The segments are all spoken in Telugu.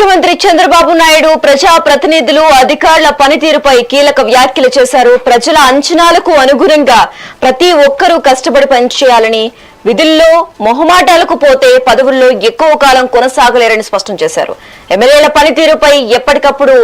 ముఖ్యమంత్రి చంద్రబాబు నాయుడు ప్రజా ప్రతినిధులు అధికారుల పనితీరుపై కీలక వ్యాఖ్యలు చేశారు. ప్రజల అంచనాలకు అనుగుణంగా ప్రతి ఒక్కరూ కష్టపడి పనిచేయాలని, విధుల్లో మొహమాటాలకు పోతే పదవుల్లో ఎక్కువ కాలం కొనసాగలేరని స్పష్టం చేశారు. ఎమ్మెల్యేల పనితీరుపై ఎప్పటికప్పుడు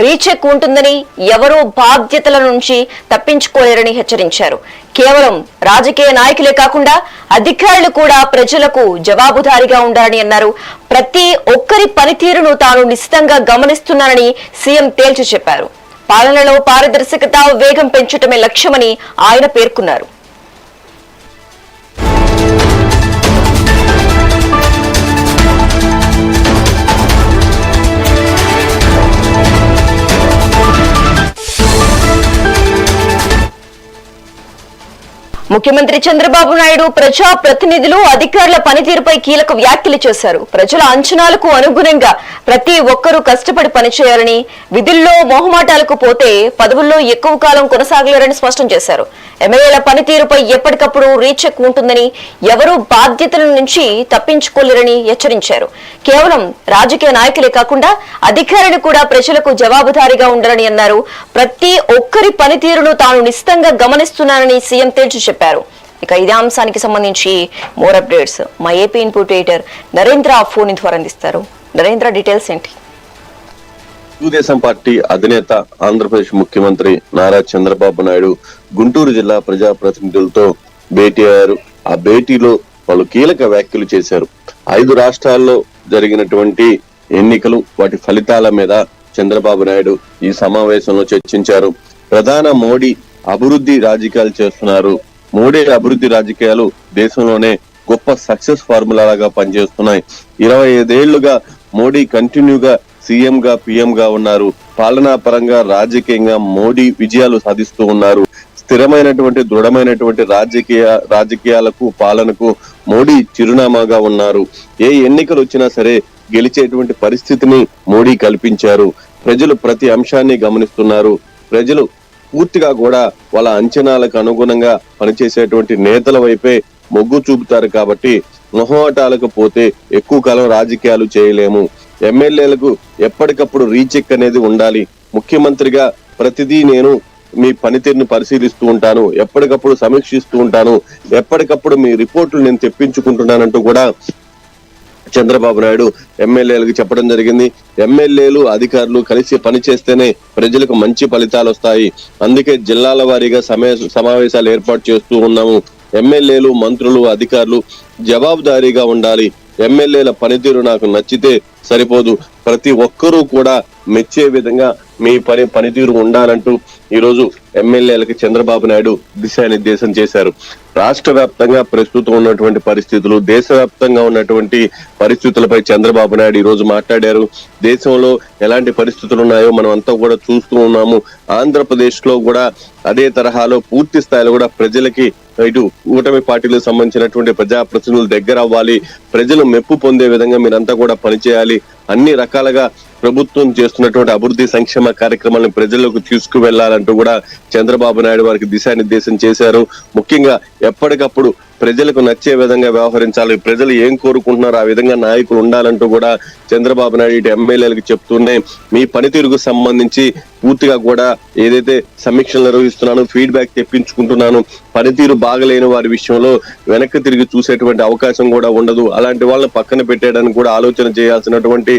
రీచెక్ ఉంటుందని, ఎవరూ బాధ్యతల నుంచి తప్పించుకోలేరని హెచ్చరించారు. కేవలం రాజకీయ నాయకులే కాకుండా అధికారులు కూడా ప్రజలకు జవాబుదారీగా ఉండాలని అన్నారు. ప్రతి ఒక్కరి పనితీరును తాను నిశితంగా గమనిస్తున్నానని సీఎం తేల్చి చెప్పారు. పాలనలో పారదర్శకత, వేగం పెంచడమే లక్ష్యమని ఆయన పేర్కొన్నారు. ముఖ్యమంత్రి చంద్రబాబు నాయుడు ప్రజా ప్రతినిధులు అధికారుల పనితీరుపై కీలక వ్యాఖ్యలు చేశారు. ప్రజల అంచనాలకు అనుగుణంగా ప్రతి ఒక్కరూ కష్టపడి పనిచేయాలని, విధుల్లో మొహమాటాలకు పోతే పదవుల్లో ఎక్కువ కాలం కొనసాగలేరని స్పష్టం చేశారు. ఎమ్మెల్యేల పనితీరుపై ఎప్పటికప్పుడు రీచెక్ ఉంటుందని, ఎవరూ బాధ్యతల నుంచి తప్పించుకోలేరని హెచ్చరించారు. కేవలం రాజకీయ నాయకులే కాకుండా అధికారులు కూడా ప్రజలకు జవాబుదారీగా ఉండాలని అన్నారు. ప్రతి ఒక్కరి పనితీరును తాను నిశితంగా గమనిస్తున్నానని సీఎం తేల్చి చెప్పారు. ఇక ఇదే అంశానికి సంబంధించి మోర్ అప్డేట్స్ మా AP input editor Narendra phone ద్వారా అందిస్తారు. నరేంద్ర, డీటెయిల్స్ ఏంటి? తెలుగుదేశం పార్టీ అధినేత ఆంధ్రప్రదేశ్ ముఖ్యమంత్రి నారా చంద్రబాబు నాయుడు గుంటూరు జిల్లా ప్రజాప్రతినిధులతో భేటీ అయ్యారు. ఆ భేటీలో వాళ్ళు కీలక వ్యాఖ్యలు చేశారు. 5 రాష్ట్రాల్లో జరిగినటువంటి ఎన్నికలు, వాటి ఫలితాల మీద చంద్రబాబు నాయుడు ఈ సమావేశంలో చర్చించారు. మోడీ అభివృద్ధి రాజకీయాలు చేస్తున్నారు. మోడీ అభివృద్ధి రాజకీయాలు దేశంలోనే గొప్ప సక్సెస్ ఫార్ములాగా పనిచేస్తున్నాయి. 25 ఏళ్లుగా మోడీ కంటిన్యూగా సీఎం గా, పిఎం గా ఉన్నారు. పాలనా పరంగా, రాజకీయంగా మోడీ విజయాలు సాధిస్తూ ఉన్నారు. స్థిరమైనటువంటి, దృఢమైనటువంటి రాజకీయాలకు, పాలనకు మోడీ చిరునామాగా ఉన్నారు. ఏ ఎన్నికలు వచ్చినా సరే గెలిచేటువంటి పరిస్థితిని మోడీ కల్పించారు. ప్రజలు ప్రతి అంశాన్ని గమనిస్తున్నారు. ప్రజలు పూర్తిగా కూడా వాళ్ళ అంచనాలకు అనుగుణంగా పనిచేసేటువంటి నేతల వైపే మొగ్గు చూపుతారు. కాబట్టి మొహమాటాలకు పోతే ఎక్కువ కాలం రాజకీయాలు చేయలేము. ఎమ్మెల్యేలకు ఎప్పటికప్పుడు రీచెక్ అనేది ఉండాలి. ముఖ్యమంత్రిగా ప్రతిదీ నేను మీ పనితీరుని పరిశీలిస్తూ ఉంటాను, ఎప్పటికప్పుడు సమీక్షిస్తూ ఉంటాను, ఎప్పటికప్పుడు మీ రిపోర్టులు నేను తెప్పించుకుంటున్నానంటూ కూడా చంద్రబాబు నాయుడు ఎమ్మెల్యేలకు చెప్పడం జరిగింది. ఎమ్మెల్యేలు, అధికారులు కలిసి పనిచేస్తేనే ప్రజలకు మంచి ఫలితాలు వస్తాయి. అందుకే జిల్లాల వారీగా సమావేశాలు ఏర్పాటు చేస్తూ ఉన్నాము. ఎమ్మెల్యేలు, మంత్రులు, అధికారులు జవాబుదారీగా ఉండాలి. ఎమ్మెల్యేల పనితీరు నాకు నచ్చితే సరిపోదు, ప్రతి ఒక్కరూ కూడా మెచ్చే విధంగా మీ పనితీరు ఉండాలంటూ ఈరోజు ఎమ్మెల్యేలకు చంద్రబాబు నాయుడు దిశానిర్దేశం చేశారు. రాష్ట్ర వ్యాప్తంగా ప్రస్తుతం ఉన్నటువంటి పరిస్థితులు, దేశవ్యాప్తంగా ఉన్నటువంటి పరిస్థితులపై చంద్రబాబు నాయుడు ఈ రోజు మాట్లాడారు. దేశంలో ఎలాంటి పరిస్థితులు ఉన్నాయో మనం అంతా కూడా చూస్తూ ఉన్నాము. ఆంధ్రప్రదేశ్ లో కూడా అదే తరహాలో పూర్తి స్థాయిలో కూడా ప్రజలకి, ఇటు కూటమి పార్టీలకు సంబంధించినటువంటి ప్రజాప్రతినిధులు దగ్గర అవ్వాలి, ప్రజలు మెప్పు పొందే విధంగా మీరంతా కూడా పనిచేయాలి. అన్ని రకాలుగా ప్రభుత్వం చేస్తున్నటువంటి అభివృద్ధి సంక్షేమ కార్యక్రమాలను ప్రజల్లోకి తీసుకువెళ్లాలంటూ కూడా చంద్రబాబు నాయుడు వారికి దిశానిర్దేశం చేశారు. ముఖ్యంగా ఎప్పటికప్పుడు ప్రజలకు నచ్చే విధంగా వ్యవహరించాలి, ప్రజలు ఏం కోరుకుంటున్నారో ఆ విధంగా నాయకులు ఉండాలంటూ కూడా చంద్రబాబు నాయుడు ఇటు ఎమ్మెల్యేలకు చెప్తూనే మీ పనితీరుకు సంబంధించి పూర్తిగా కూడా ఏదైతే సమీక్షలు నిర్వహిస్తున్నాను, ఫీడ్బ్యాక్ తెప్పించుకుంటున్నాను, పనితీరు బాగలేని వారి విషయంలో వెనక్కి తిరిగి చూసేటువంటి అవకాశం కూడా ఉండదు. అలాంటి వాళ్ళని పక్కన పెట్టేయడానికి కూడా ఆలోచన చేయాల్సినటువంటి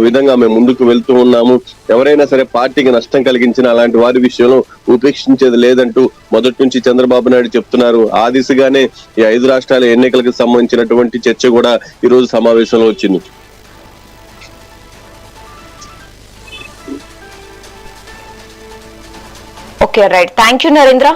విధంగా మేము ముందుకు వెళ్తూ ఉన్నాము. ఎవరైనా సరే పార్టీకి నష్టం కలిగించిన అలాంటి వారి విషయంలో ఉపేక్షించేది లేదంటూ మొదటి నుంచి చంద్రబాబు నాయుడు చెప్తున్నారు. ఆ దిశగానే ఈ 5 రాష్ట్రాల ఎన్నికలకు సంబంధించినటువంటి చర్చ కూడా ఈ రోజు సమావేశంలో వచ్చింది. Okay, right. Thank you Narendra.